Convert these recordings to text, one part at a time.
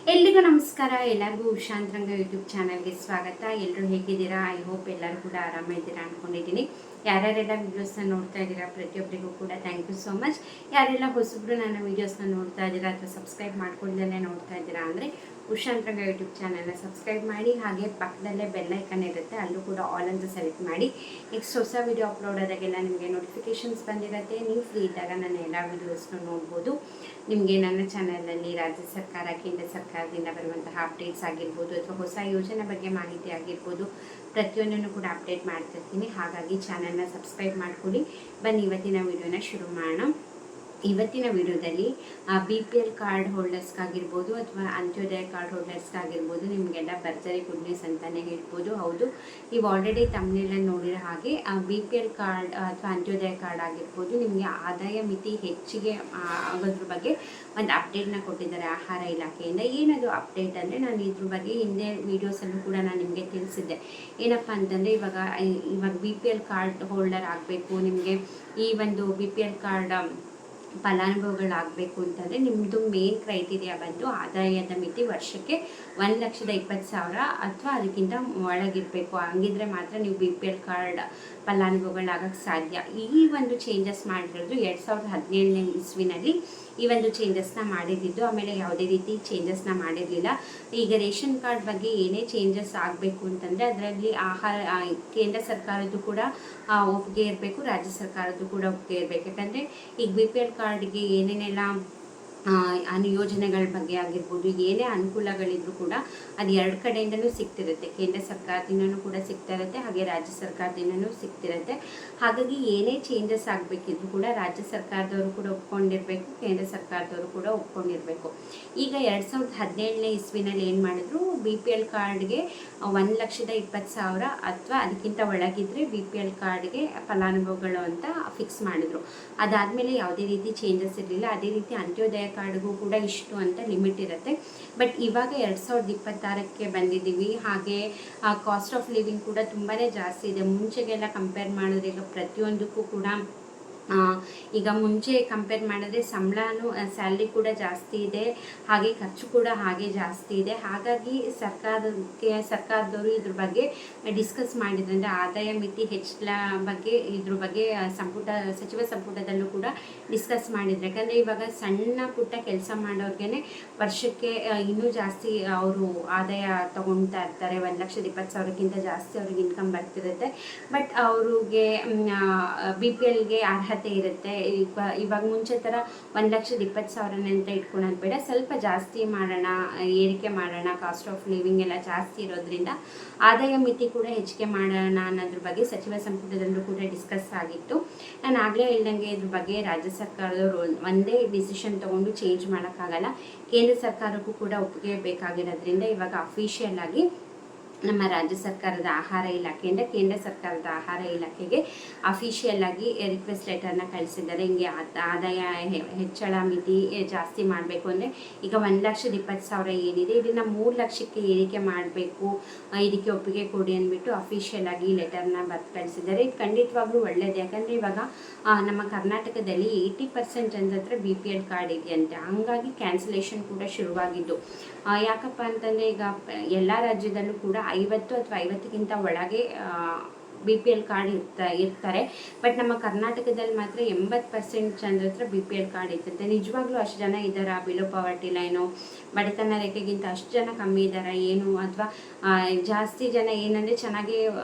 ಎಲ್ರಿಗೂ ನಮಸ್ಕಾರ. ಎಲ್ಲರಿಗೂ ಉಷಾಂತರಂಗ ಯೂಟ್ಯೂಬ್ ಚಾನಲ್ಗೆ ಸ್ವಾಗತ. ಎಲ್ಲರೂ ಹೇಗಿದ್ದೀರಾ? ಐ ಹೋಪ್ ಎಲ್ಲರೂ ಕೂಡ ಆರಾಮಾಗಿದ್ದೀರಾ ಅಂದ್ಕೊಂಡಿದ್ದೀನಿ. ಯಾರ್ಯಾರೆಲ್ಲ ವೀಡಿಯೋಸ್ನ ನೋಡ್ತಾ ಇದ್ದೀರಾ ಪ್ರತಿಯೊಬ್ಬರಿಗೂ ಕೂಡ ಥ್ಯಾಂಕ್ ಯು ಸೋ ಮಚ್. ಯಾರೆಲ್ಲ ಹೊಸಬ್ರು ನನ್ನ ವೀಡಿಯೋಸ್ನ ನೋಡ್ತಾ ಇದ್ದೀರಾ ಅಥವಾ ಸಬ್ಸ್ಕ್ರೈಬ್ ಮಾಡ್ಕೊಳ್ಳೇ ನೋಡ್ತಾ ಇದ್ದೀರಾ ಅಂದರೆ ಉಷಾಂತರಂಗ ಯೂಟ್ಯೂಬ್ ಚಾನಲ್ನ ಸಬ್ಸ್ಕ್ರೈಬ್ ಮಾಡಿ. ಹಾಗೆ ಪಕ್ಕದಲ್ಲೇ ಬೆಲ್ ಐಕನ್ ಇರುತ್ತೆ, ಅಲ್ಲೂ ಕೂಡ ಆಲ್ ಅಂತ ಸೆಲೆಕ್ಟ್ ಮಾಡಿ. ನೆಕ್ಸ್ಟ್ ಹೊಸ ವೀಡಿಯೋ ಅಪ್ಲೋಡ್ ಆದಾಗೆಲ್ಲ ನಿಮಗೆ ನೋಟಿಫಿಕೇಷನ್ಸ್ ಬಂದಿರುತ್ತೆ. ನೀವು ಫ್ರೀ ಇದ್ದಾಗ ನನ್ನ ಎಲ್ಲ ವೀಡಿಯೋಸ್ನ ನೋಡ್ಬೋದು. ನಿಮಗೆ ನನ್ನ ಚಾನಲಲ್ಲಿ ರಾಜ್ಯ ಸರ್ಕಾರ, ಕೇಂದ್ರ ಸರ್ಕಾರದಿಂದ ಬರುವಂತಹ ಅಪ್ಡೇಟ್ಸ್ ಆಗಿರ್ಬೋದು ಅಥವಾ ಹೊಸ ಯೋಜನೆ ಬಗ್ಗೆ ಮಾಹಿತಿ ಆಗಿರ್ಬೋದು, ಪ್ರತಿಯೊಂದನ್ನು ಕೂಡ ಅಪ್ಡೇಟ್ ಮಾಡ್ತಿರ್ತೀನಿ. ಹಾಗಾಗಿ ಚಾನಲ್ನ ಸಬ್ಸ್ಕ್ರೈಬ್ ಮಾಡ್ಕೊಳ್ಳಿ. ಬನ್ನಿ ಇವತ್ತಿನ ವಿಡಿಯೋನ ಶುರು ಮಾಡೋಣ. ಇವತ್ತಿನ ವಿಡಿಯೋದಲ್ಲಿ BPL ಕಾರ್ಡ್ ಹೋಲ್ಡರ್ಸ್ಗಾಗಿರ್ಬೋದು ಅಥವಾ ಅಂತ್ಯೋದಯ ಕಾರ್ಡ್ ಹೋಲ್ಡರ್ಸ್ಗಾಗಿರ್ಬೋದು ನಿಮಗೆಲ್ಲ ಭರ್ಜರಿ ಗುಡ್ ನ್ಯೂಸ್ ಅಂತಲೇ ಹೇಳ್ಬೋದು. ಹೌದು, ನೀವು ಆಲ್ರೆಡಿ ತಮ್ಮನೆಲ್ಲ ನೋಡಿರೋ ಹಾಗೆ BPL ಕಾರ್ಡ್ ಅಥವಾ ಅಂತ್ಯೋದಯ ಕಾರ್ಡ್ ಆಗಿರ್ಬೋದು ನಿಮಗೆ ಆದಾಯ ಮಿತಿ ಹೆಚ್ಚಿಗೆ ಆಗೋದ್ರ ಬಗ್ಗೆ ಒಂದು ಅಪ್ಡೇಟ್ನ ಕೊಟ್ಟಿದ್ದಾರೆ ಆಹಾರ ಇಲಾಖೆಯಿಂದ. ಏನದು ಅಪ್ಡೇಟ್ ಅಂದರೆ, ನಾನು ಇದ್ರ ಬಗ್ಗೆ ಹಿಂದೆ ವೀಡಿಯೋಸಲ್ಲೂ ಕೂಡ ನಾನು ನಿಮಗೆ ತಿಳಿಸಿದ್ದೆ. ಏನಪ್ಪ ಅಂತಂದರೆ, ಇವಾಗ BPL ಕಾರ್ಡ್ ಹೋಲ್ಡರ್ ಆಗಬೇಕು, ನಿಮಗೆ ಈ ಒಂದು BPL ಕಾರ್ಡ್ ಫಲಾನುಭವಿಗಳಾಗಬೇಕು ಅಂತಂದರೆ ನಿಮ್ಮದು ಮೇನ್ ಕ್ರೈಟೀರಿಯಾ ಬಂದು ಆದಾಯದ ಮಿತಿ ವರ್ಷಕ್ಕೆ 1,20,000 ಅಥವಾ ಅದಕ್ಕಿಂತ ಒಳಗಿರಬೇಕು. ಹಂಗಿದ್ರೆ ಮಾತ್ರ ನೀವು BPL ಕಾರ್ಡ್ ಫಲಾನುಭವಿಗಳಾಗಕ್ಕೆ ಸಾಧ್ಯ. ಈ ಒಂದು ಚೇಂಜಸ್ ಮಾಡಿರೋದು 2017ನೇ ಇಸ್ವಿನಲ್ಲಿ ಈ ಒಂದು ಚೇಂಜಸ್ನ ಮಾಡಿದ್ದು. ಆಮೇಲೆ ಯಾವುದೇ ರೀತಿ ಚೇಂಜಸ್ನ ಮಾಡಿರಲಿಲ್ಲ. ಈಗ ರೇಷನ್ ಕಾರ್ಡ್ ಬಗ್ಗೆ ಏನೇ ಚೇಂಜಸ್ ಆಗಬೇಕು ಅಂತಂದರೆ ಅದರಲ್ಲಿ ಕೇಂದ್ರ ಸರ್ಕಾರದ್ದು ಕೂಡ ಒಪ್ಪಿಗೆ ಇರಬೇಕು, ರಾಜ್ಯ ಸರ್ಕಾರದ್ದು ಕೂಡ ಒಪ್ಪಿಗೆ ಇರಬೇಕು. ಯಾಕಂದರೆ ಈಗ BPL ಕಾರ್ಡ್ಗೆ ಏನೇನೆಲ್ಲ ಯೋಜನೆಗಳ ಬಗ್ಗೆ ಆಗಿರ್ಬೋದು, ಏನೇ ಅನುಕೂಲಗಳಿದ್ರು ಕೂಡ ಅದು ಎರಡು ಕಡೆಯಿಂದನೂ ಸಿಗ್ತಿರುತ್ತೆ. ಕೇಂದ್ರ ಸರ್ಕಾರದಿಂದನೂ ಕೂಡ ಸಿಗ್ತಾ ಇರುತ್ತೆ, ಹಾಗೆ ರಾಜ್ಯ ಸರ್ಕಾರದಿಂದನೂ ಸಿಗ್ತಿರುತ್ತೆ. ಹಾಗಾಗಿ ಏನೇ ಚೇಂಜಸ್ ಆಗಬೇಕಿದ್ರು ಕೂಡ ರಾಜ್ಯ ಸರ್ಕಾರದವರು ಕೂಡ ಒಪ್ಕೊಂಡಿರಬೇಕು, ಕೇಂದ್ರ ಸರ್ಕಾರದವರು ಕೂಡ ಒಪ್ಕೊಂಡಿರಬೇಕು. ಈಗ 2017ನೇ ಇಸ್ವಿನಲ್ಲಿ ಏನು ಮಾಡಿದ್ರು, BPL ಕಾರ್ಡ್ಗೆ 1,20,000 ಅಥವಾ ಅದಕ್ಕಿಂತ ಒಳಗಿದ್ರೆ BPL ಕಾರ್ಡ್ಗೆ ಫಲಾನುಭವಿಗಳು ಅಂತ ಫಿಕ್ಸ್ ಮಾಡಿದ್ರು. ಅದಾದಮೇಲೆ ಯಾವುದೇ ರೀತಿ ಚೇಂಜಸ್ ಇರಲಿಲ್ಲ. ಅದೇ ರೀತಿ ಅಂತ್ಯೋದಯ ಕಾರ್ಡ್ಗೂ ಕೂಡ ಇಷ್ಟು ಅಂತ ಲಿಮಿಟ್ ಇರುತ್ತೆ. ಬಟ್ ಇವಾಗ 2026ಕ್ಕೆ ಬಂದಿದ್ದೀವಿ. ಹಾಗೆ ಕಾಸ್ಟ್ ಆಫ್ ಲಿವಿಂಗ್ ಕೂಡ ತುಂಬಾ ಜಾಸ್ತಿ ಇದೆ. ಮುಂಚೆಗೆಲ್ಲ ಕಂಪೇರ್ ಮಾಡಿದ್ರೆ ಈಗ ಪ್ರತಿಯೊಂದಕ್ಕೂ ಕೂಡ ಈಗ ಮುಂಚೆ ಕಂಪೇರ್ ಮಾಡಿದ್ರೆ ಸ್ಯಾಲ್ರಿ ಕೂಡ ಜಾಸ್ತಿ ಇದೆ, ಹಾಗೆ ಖರ್ಚು ಕೂಡ ಹಾಗೆ ಜಾಸ್ತಿ ಇದೆ. ಹಾಗಾಗಿ ಸರ್ಕಾರದವರು ಇದ್ರ ಬಗ್ಗೆ ಡಿಸ್ಕಸ್ ಮಾಡಿದ್ರು. ಅಂದರೆ ಆದಾಯ ಮಿತಿ ಹೆಚ್ಚಳ ಬಗ್ಗೆ ಇದ್ರ ಬಗ್ಗೆ ಸಚಿವ ಸಂಪುಟದಲ್ಲೂ ಕೂಡ ಡಿಸ್ಕಸ್ ಮಾಡಿದ್ರು. ಯಾಕಂದರೆ ಇವಾಗ ಸಣ್ಣ ಪುಟ್ಟ ಕೆಲಸ ಮಾಡೋರ್ಗೆ ವರ್ಷಕ್ಕೆ ಇನ್ನೂ ಜಾಸ್ತಿ ಅವರು ಆದಾಯ ತಗೊಳ್ತಾ ಇರ್ತಾರೆ. 1,20,000ಕ್ಕಿಂತ ಜಾಸ್ತಿ ಅವ್ರಿಗೆ ಇನ್ಕಮ್ ಬರ್ತಿರುತ್ತೆ. ಬಟ್ ಅವ್ರಿಗೆ BPLಗೆ ಅರ್ಹತೆ ಇರುತ್ತೆ. ಇವಾಗ ಮುಂಚೆ ಥರ 1,20,000 ಅಂತ ಇಟ್ಕೊಳೋದು ಬೇಡ, ಸ್ವಲ್ಪ ಜಾಸ್ತಿ ಮಾಡೋಣ, ಏರಿಕೆ ಮಾಡೋಣ. ಕಾಸ್ಟ್ ಆಫ್ ಲಿವಿಂಗ್ ಎಲ್ಲ ಜಾಸ್ತಿ ಇರೋದ್ರಿಂದ ಆದಾಯ ಮಿತಿ ಕೂಡ ಹೆಚ್ಚಿಗೆ ಮಾಡೋಣ ಅನ್ನೋದ್ರ ಬಗ್ಗೆ ಸಚಿವ ಸಂಪುಟದಲ್ಲೂ ಕೂಡ ಡಿಸ್ಕಸ್ ಆಗಿತ್ತು. ನಾನು ಆಗಲೇ ಹೇಳ್ದಂಗೆ ಇದ್ರ ಬಗ್ಗೆ ರಾಜ್ಯ ಸರ್ಕಾರದವರು ಒಂದೇ ಡಿಸಿಷನ್ ತೊಗೊಂಡು ಚೇಂಜ್ ಮಾಡೋಕ್ಕಾಗಲ್ಲ. ಕೇಂದ್ರ ಸರ್ಕಾರಕ್ಕೂ ಕೂಡ ಒಪ್ಪಿಗೆ ಬೇಕಾಗಿರೋದ್ರಿಂದ ಇವಾಗ ಅಫಿಷಿಯಲ್ ಆಗಿ ನಮ್ಮ ರಾಜ್ಯ ಸರ್ಕಾರದ ಆಹಾರ ಇಲಾಖೆಯಿಂದ ಕೇಂದ್ರ ಸರ್ಕಾರದ ಆಹಾರ ಇಲಾಖೆಗೆ ಅಫಿಷಿಯಲ್ ಆಗಿ ರಿಕ್ವೆಸ್ಟ್ ಲೆಟರ್ನ ಕಳಿಸಿದ್ದಾರೆ. ಹಿಂಗೆ ಆದಾಯ ಹೆಚ್ಚಳ ಮಿತಿ ಜಾಸ್ತಿ ಮಾಡಬೇಕು ಅಂದರೆ ಈಗ 1,20,000 ಏನಿದೆ ಇದನ್ನು 3,00,000ಕ್ಕೆ ಏರಿಕೆ ಮಾಡಬೇಕು, ಇದಕ್ಕೆ ಒಪ್ಪಿಗೆ ಕೊಡಿ ಅಂದ್ಬಿಟ್ಟು ಅಫಿಷಿಯಲ್ ಆಗಿ ಲೆಟರ್ನ ಬರೆದು ಕಳಿಸಿದ್ದಾರೆ. ಇದು ಖಂಡಿತವಾಗ್ಲೂ ಒಳ್ಳೆಯದು. ಯಾಕಂದರೆ ಇವಾಗ ನಮ್ಮ ಕರ್ನಾಟಕದಲ್ಲಿ 80% ಜನರ ಹತ್ರ BPL ಕಾರ್ಡ್ ಇದೆಯಂತೆ. ಹಂಗಾಗಿ ಕ್ಯಾನ್ಸಲೇಷನ್ ಕೂಡ ಶುರುವಾಗಿದ್ದು. ಯಾಕಪ್ಪ ಅಂತಂದರೆ ಈಗ ಎಲ್ಲ ರಾಜ್ಯದಲ್ಲೂ ಕೂಡ 50 ಅಥವಾ 50ಕ್ಕಿಂತ ಒಳಗೆ BPL ಕಾರ್ಡ್ ಇರ್ತಾರೆ. ಬಟ್ ನಮ್ಮ ಕರ್ನಾಟಕದಲ್ಲಿ ಮಾತ್ರ 80% ಜನರ ಹತ್ರ BPL ಕಾರ್ಡ್ ಇರ್ತದೆ. ನಿಜವಾಗ್ಲೂ ಅಷ್ಟು ಜನ ಇದ್ದಾರಾ? ಬಿಲೋ ಪವರ್ಟಿ ಲೈನು, ಬಡತನ ರೇಖೆಗಿಂತ ಅಷ್ಟು ಜನ ಕಮ್ಮಿ ಇದ್ದಾರಾ ಏನು? ಅಥವಾ ಜಾಸ್ತಿ ಜನ ಏನಂದರೆ ಚೆನ್ನಾಗೇ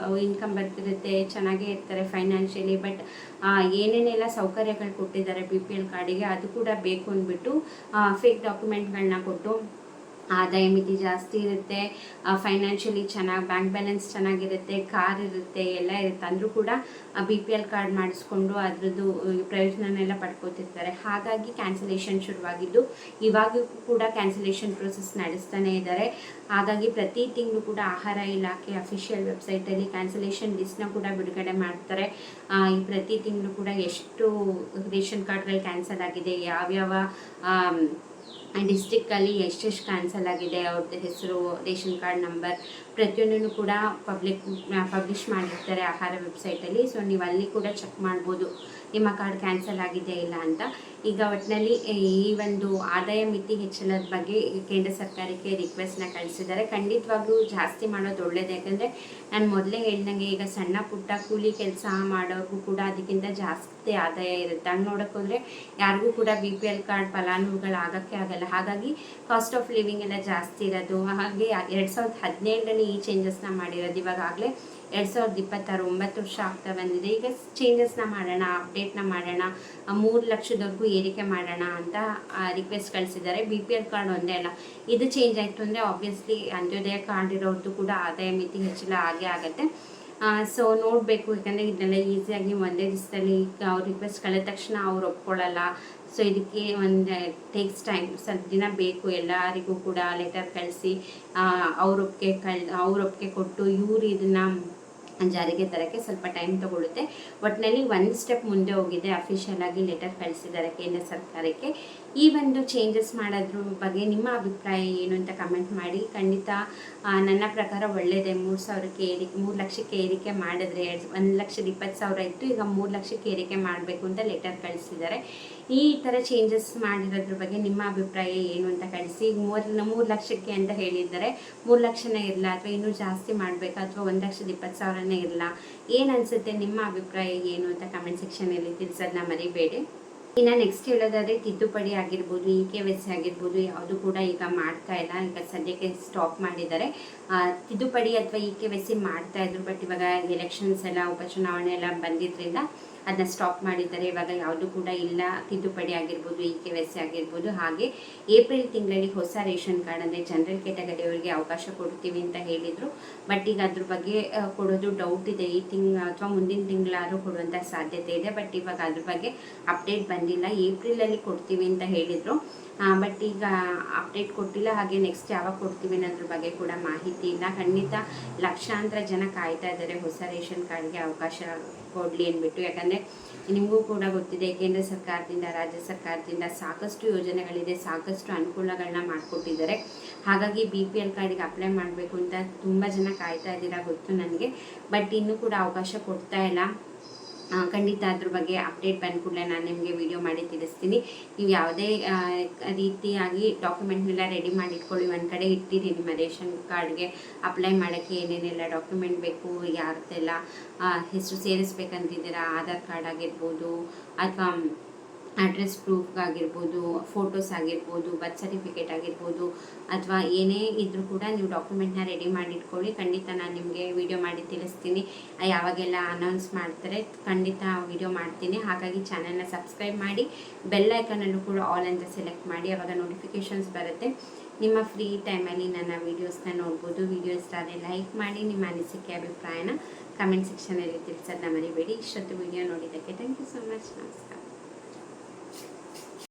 ಇನ್ಕಮ್ ಬರ್ತಿರುತ್ತೆ, ಚೆನ್ನಾಗೇ ಇರ್ತಾರೆ ಫೈನಾನ್ಷಿಯಲಿ. ಬಟ್ ಏನೇನೆಲ್ಲ ಸೌಕರ್ಯಗಳು ಕೊಟ್ಟಿದ್ದಾರೆ BPL ಕಾರ್ಡಿಗೆ ಅದು ಕೂಡ ಬೇಕು ಅಂದ್ಬಿಟ್ಟು ಫೇಕ್ ಡಾಕ್ಯುಮೆಂಟ್ಗಳನ್ನ ಕೊಟ್ಟು ಆದಾಯ ಮಿತಿ ಜಾಸ್ತಿ ಇರುತ್ತೆ, ಫೈನಾನ್ಷಿಯಲಿ ಚೆನ್ನಾಗಿ ಬ್ಯಾಂಕ್ ಬ್ಯಾಲೆನ್ಸ್ ಚೆನ್ನಾಗಿರುತ್ತೆ, ಕಾರ್ ಇರುತ್ತೆ, ಎಲ್ಲ ಇರುತ್ತೆ ಅಂದರೂ ಕೂಡ BPL ಕಾರ್ಡ್ ಮಾಡಿಸ್ಕೊಂಡು ಅದರದ್ದು ಪ್ರಯೋಜನನೆಲ್ಲ ಪಡ್ಕೋತಿರ್ತಾರೆ. ಹಾಗಾಗಿ ಕ್ಯಾನ್ಸಲೇಷನ್ ಶುರುವಾಗಿದ್ದು ಇವಾಗೂ ಕೂಡ ಕ್ಯಾನ್ಸಲೇಷನ್ ಪ್ರೋಸೆಸ್ ನಡೆಸ್ತಾನೆ ಇದ್ದಾರೆ. ಹಾಗಾಗಿ ಪ್ರತಿ ತಿಂಗಳು ಕೂಡ ಆಹಾರ ಇಲಾಖೆ ಅಫಿಷಿಯಲ್ ವೆಬ್ಸೈಟಲ್ಲಿ ಕ್ಯಾನ್ಸಲೇಷನ್ ಲಿಸ್ಟ್ನ ಕೂಡ ಬಿಡುಗಡೆ ಮಾಡ್ತಾರೆ. ಈ ಪ್ರತಿ ತಿಂಗಳು ಕೂಡ ಎಷ್ಟು ರೇಷನ್ ಕಾರ್ಡ್ಗಳು ಕ್ಯಾನ್ಸಲ್ ಆಗಿದೆ, ಯಾವ್ಯಾವ ಡಿಸ್ಟ್ರಿಕ್ಕಲ್ಲಿ ಎಷ್ಟೆಷ್ಟು ಕ್ಯಾನ್ಸಲ್ ಆಗಿದೆ, ಅವ್ರದ್ದು ಹೆಸರು, ರೇಷನ್ ಕಾರ್ಡ್ ನಂಬರ್ ಪ್ರತಿಯೊಂದನ್ನು ಕೂಡ ಪಬ್ಲಿಷ್ ಮಾಡಿರ್ತಾರೆ ಆಹಾರ ವೆಬ್ಸೈಟಲ್ಲಿ. ಸೊ ನೀವು ಅಲ್ಲಿ ಕೂಡ ಚೆಕ್ ಮಾಡ್ಬೋದು. ನಿಮ್ಮ ಕಾರ್ಡ್ ಕ್ಯಾನ್ಸಲ್ ಆಗಿದೆಯಾ ಇಲ್ಲ ಅಂತ. ಈಗ ಒಟ್ಟಿನಲ್ಲಿ ಈ ಒಂದು ಆದಾಯ ಮಿತಿ ಹೆಚ್ಚಳದ ಬಗ್ಗೆ ಕೇಂದ್ರ ಸರ್ಕಾರಕ್ಕೆ ರಿಕ್ವೆಸ್ಟ್ನ ಕಳಿಸಿದ್ದಾರೆ. ಖಂಡಿತವಾಗ್ಲೂ ಜಾಸ್ತಿ ಮಾಡೋದು ಒಳ್ಳೇದು. ಯಾಕಂದರೆ ನಾನು ಮೊದಲೇ ಹೇಳ್ದಂಗೆ ಈಗ ಸಣ್ಣ ಪುಟ್ಟ ಕೂಲಿ ಕೆಲಸ ಮಾಡೋರ್ಗೂ ಕೂಡ ಅದಕ್ಕಿಂತ ಜಾಸ್ತಿ ಆದಾಯ ಇರುತ್ತೆ. ಹಂಗೆ ನೋಡೋಕೆ ಹೋದರೆ ಯಾರಿಗೂ ಕೂಡ BPL ಕಾರ್ಡ್ ಫಲಾನುಭವಿಗಳಾಗೋಕ್ಕೆ ಆಗಲ್ಲ. ಹಾಗಾಗಿ ಕಾಸ್ಟ್ ಆಫ್ ಲಿವಿಂಗ್ ಎಲ್ಲ ಜಾಸ್ತಿ ಇರೋದು. ಹಾಗೆ 2017ರಲ್ಲಿ ಈ ಚೇಂಜಸ್ನ ಮಾಡಿರೋದು. ಇವಾಗಲೇ 2026 9 ವರ್ಷ ಆಗ್ತಾ ಬಂದಿದೆ. ಈಗ ಚೇಂಜಸ್ನ ಮಾಡೋಣ, ಅಪ್ಡೇಟ್ನ ಮಾಡೋಣ, 3 ಲಕ್ಷದವರೆಗೂ ಏರಿಕೆ ಮಾಡೋಣ ಅಂತ ರಿಕ್ವೆಸ್ಟ್ ಕಳಿಸಿದ್ದಾರೆ. BPL ಕಾರ್ಡ್ ಒಂದೇ ಅಲ್ಲ, ಇದು ಚೇಂಜ್ ಆಯಿತು ಅಂದರೆ ಆಬ್ವಿಯಸ್ಲಿ ಅಂತ್ಯೋದಯ ಕಾರ್ಡ್ ಇರೋರ್ದು ಕೂಡ ಆದಾಯ ಮಿತಿ ಹೆಚ್ಚಳ ಆಗೇ ಆಗುತ್ತೆ. ಸೊ ನೋಡಬೇಕು, ಯಾಕಂದರೆ ಇದನ್ನೆಲ್ಲ ಈಸಿಯಾಗಿ ಒಂದೇ ದಿವಸದಲ್ಲಿ ಅವ್ರು ರಿಕ್ವೆಸ್ಟ್ ಕಳೆದ ತಕ್ಷಣ ಅವ್ರು ಒಪ್ಕೊಳ್ಳಲ್ಲ. ಸೊ ಇದಕ್ಕೆ ಒಂದು ಟೇಕ್ಸ್ ಟೈಮ್, ಸ್ವಲ್ಪ ದಿನ ಬೇಕು. ಎಲ್ಲರಿಗೂ ಕೂಡ ಲೆಟರ್ ಕಳಿಸಿ ಅವ್ರ ಒಪ್ಪಿಗೆ ಕೊಟ್ಟು ಇವರು ಇದನ್ನು ಜಾರಿಗೆ ತರೋಕ್ಕೆ ಸ್ವಲ್ಪ ಟೈಮ್ ತೊಗೊಳುತ್ತೆ. ಒಟ್ಟಿನಲ್ಲಿ ಒಂದು ಸ್ಟೆಪ್ ಮುಂದೆ ಹೋಗಿದೆ. ಅಫಿಷಿಯಲ್ ಆಗಿ ಲೆಟರ್ ಕಳಿಸಿದ್ದಾರೆ ಕೇಂದ್ರ ಸರ್ಕಾರಕ್ಕೆ. ಈ ಒಂದು ಚೇಂಜಸ್ ಮಾಡೋದ್ರ ಬಗ್ಗೆ ನಿಮ್ಮ ಅಭಿಪ್ರಾಯ ಏನು ಅಂತ ಕಮೆಂಟ್ ಮಾಡಿ. ಖಂಡಿತ ನನ್ನ ಪ್ರಕಾರ ಒಳ್ಳೆಯದೇ. 3 ಲಕ್ಷಕ್ಕೆ ಏರಿಕೆ ಮಾಡಿದ್ರೆ 1,20,000 ಇತ್ತು, ಈಗ 3 ಲಕ್ಷಕ್ಕೆ ಏರಿಕೆ ಮಾಡಬೇಕು ಅಂತ ಲೆಟರ್ ಕಳಿಸಿದ್ದಾರೆ. ಈ ಥರ ಚೇಂಜಸ್ ಮಾಡಿರೋದ್ರ ಬಗ್ಗೆ ನಿಮ್ಮ ಅಭಿಪ್ರಾಯ ಏನು ಅಂತ ಕಳಿಸಿ. 3 ಲಕ್ಷಕ್ಕೆ ಅಂತ ಹೇಳಿದ್ದಾರೆ, 3 ಲಕ್ಷನೇ ಇರಲ್ಲ ಅಥವಾ ಇನ್ನೂ ಜಾಸ್ತಿ ಮಾಡಬೇಕಾ ಅಥವಾ 1,20,000 ಇರಲ್ಲ, ಏನು ಅನಿಸುತ್ತೆ, ನಿಮ್ಮ ಅಭಿಪ್ರಾಯ ಏನು ಅಂತ ಕಮೆಂಟ್ ಸೆಕ್ಷನಲ್ಲಿ ತಿಳಿಸೋದನ್ನ ಮರಿಬೇಡಿ. ಇನ್ನು ನೆಕ್ಸ್ಟ್ ಹೇಳೋದಾದರೆ ತಿದ್ದುಪಡಿ ಆಗಿರ್ಬೋದು, EKYC ಆಗಿರ್ಬೋದು, ಯಾವುದು ಕೂಡ ಈಗ ಮಾಡ್ತಾ ಇಲ್ಲ. ಈಗ ಸದ್ಯಕ್ಕೆ ಸ್ಟಾಪ್ ಮಾಡಿದ್ದಾರೆ. ತಿದ್ದುಪಡಿ ಅಥವಾ EKYC ಮಾಡ್ತಾ ಇದ್ರು, ಬಟ್ ಇವಾಗ ಎಲೆಕ್ಷನ್ಸ್ ಎಲ್ಲ, ಉಪಚುನಾವಣೆ ಎಲ್ಲ ಬಂದಿದ್ದರಿಂದ ಅದನ್ನ ಸ್ಟಾಪ್ ಮಾಡಿದ್ದಾರೆ. ಇವಾಗ ಯಾವುದು ಕೂಡ ಇಲ್ಲ. ತಿದ್ದುಪಡಿ ಆಗಿರ್ಬೋದು, EKYC ಆಗಿರ್ಬೋದು. ಹಾಗೆ ಏಪ್ರಿಲ್ ತಿಂಗಳಲ್ಲಿ ಹೊಸ ರೇಷನ್ ಕಾರ್ಡ್ ಅಂದರೆ ಜನರಲ್ ಕ್ಯಾಟಗರಿಯವರಿಗೆ ಅವಕಾಶ ಕೊಡ್ತೀವಿ ಅಂತ ಹೇಳಿದರು. ಬಟ್ ಈಗ ಅದ್ರ ಬಗ್ಗೆ ಕೊಡೋದು ಡೌಟ್ ಇದೆ. ಈ ತಿಂಗಳು ಅಥವಾ ಮುಂದಿನ ತಿಂಗಳಾದರೂ ಕೊಡುವಂಥ ಸಾಧ್ಯತೆ ಇದೆ. ಬಟ್ ಇವಾಗ ಅದ್ರ ಬಗ್ಗೆ ಅಪ್ಡೇಟ್ ಬಂದಿಲ್ಲ. ಏಪ್ರಿಲಲ್ಲಿ ಕೊಡ್ತೀವಿ ಅಂತ ಹೇಳಿದರು, ಬಟ್ ಈಗ ಅಪ್ಡೇಟ್ ಕೊಟ್ಟಿಲ್ಲ. ಹಾಗೆ ನೆಕ್ಸ್ಟ್ ಯಾವಾಗ ಕೊಡ್ತೀವಿ ಅನ್ನೋದ್ರ ಬಗ್ಗೆ ಕೂಡ ಮಾಹಿತಿ ಇಲ್ಲ. ಖಂಡಿತ ಲಕ್ಷಾಂತರ ಜನ ಕಾಯ್ತಾ ಇದ್ದಾರೆ ಹೊಸ ರೇಷನ್ ಕಾರ್ಡ್ಗೆ ಅವಕಾಶ ಕೊಡಲಿ ಅಂದ್ಬಿಟ್ಟು. ಯಾಕಂದರೆ ನಿಮಗೂ ಕೂಡ ಗೊತ್ತಿದೆ, ಕೇಂದ್ರ ಸರ್ಕಾರದಿಂದ, ರಾಜ್ಯ ಸರ್ಕಾರದಿಂದ ಸಾಕಷ್ಟು ಯೋಜನೆಗಳಿದೆ, ಸಾಕಷ್ಟು ಅನುಕೂಲಗಳನ್ನ ಮಾಡಿಕೊಟ್ಟಿದ್ದಾರೆ. ಹಾಗಾಗಿ BPL ಕಾರ್ಡಿಗೆ ಅಪ್ಲೈ ಮಾಡಬೇಕು ಅಂತ ತುಂಬ ಜನ ಕಾಯ್ತಾ ಇದ್ದೀರಾ, ಗೊತ್ತು ನನಗೆ. ಬಟ್ ಇನ್ನೂ ಕೂಡ ಅವಕಾಶ ಕೊಡ್ತಾ ಇಲ್ಲ. ಖಂಡಿತ ಅದ್ರ ಬಗ್ಗೆ ಅಪ್ಡೇಟ್ ಬಂದ ಕೂಡಲೇ ನಾನು ನಿಮಗೆ ವಿಡಿಯೋ ಮಾಡಿ ತಿಳಿಸ್ತೀನಿ. ನೀವು ಯಾವುದೇ ರೀತಿಯಾಗಿ ಡಾಕ್ಯುಮೆಂಟ್ನೆಲ್ಲ ರೆಡಿ ಮಾಡಿ ಇಟ್ಕೊಳ್ಳಿ, ಒಂದು ಕಡೆ ಇಟ್ಟಿರಿ. ನಿಮ್ಮ ರೇಷನ್ ಕಾರ್ಡ್ಗೆ ಅಪ್ಲೈ ಮಾಡೋಕ್ಕೆ ಏನೇನೆಲ್ಲ ಡಾಕ್ಯುಮೆಂಟ್ ಬೇಕು, ಯಾರ್ದೆಲ್ಲ ಹೆಸರು ಸೇರಿಸ್ಬೇಕಂತಿದ್ದೀರಾ, ಆಧಾರ್ ಕಾರ್ಡ್ ಆಗಿರ್ಬೋದು ಅಥವಾ ಅಡ್ರೆಸ್ ಪ್ರೂಫ್ ಆಗಿರ್ಬೋದು, ಫೋಟೋಸ್ ಆಗಿರ್ಬೋದು, ಬರ್ತ್ ಸರ್ಟಿಫಿಕೇಟ್ ಆಗಿರ್ಬೋದು, ಅಥವಾ ಏನೇ ಇದ್ರೂ ಕೂಡ ನೀವು ಡಾಕ್ಯುಮೆಂಟ್ನ ರೆಡಿ ಮಾಡಿ ಇಟ್ಕೊಳ್ಳಿ. ಖಂಡಿತ ನಾನು ನಿಮಗೆ ವಿಡಿಯೋ ಮಾಡಿ ತಿಳಿಸ್ತೀನಿ. ಯಾವಾಗೆಲ್ಲ ಅನೌನ್ಸ್ ಮಾಡ್ತಾರೆ ಖಂಡಿತ ವಿಡಿಯೋ ಮಾಡ್ತೀನಿ. ಹಾಗಾಗಿ ಚಾನಲ್ನ ಸಬ್ಸ್ಕ್ರೈಬ್ ಮಾಡಿ, ಬೆಲ್ ಐಕನಲ್ಲೂ ಕೂಡ ಆಲ್ ಅಂತ ಸೆಲೆಕ್ಟ್ ಮಾಡಿ, ಆವಾಗ ನೋಟಿಫಿಕೇಷನ್ಸ್ ಬರುತ್ತೆ. ನಿಮ್ಮ ಫ್ರೀ ಟೈಮಲ್ಲಿ ನನ್ನ ವೀಡಿಯೋಸ್ನ ನೋಡ್ಬೋದು. ವಿಡಿಯೋ ಇಷ್ಟ ಆದರೆ ಲೈಕ್ ಮಾಡಿ, ನಿಮ್ಮ ಅನಿಸಿಕೆ ಅಭಿಪ್ರಾಯನ ಕಮೆಂಟ್ ಸೆಕ್ಷನಲ್ಲಿ ತಿಳಿಸೋದನ್ನ ಮರಿಬೇಡಿ. ಇಷ್ಟೊತ್ತು ವಿಡಿಯೋ ನೋಡಿದ್ದಕ್ಕೆ ಥ್ಯಾಂಕ್ ಯು ಸೊ ಮಚ್. ನಮಸ್ಕಾರ.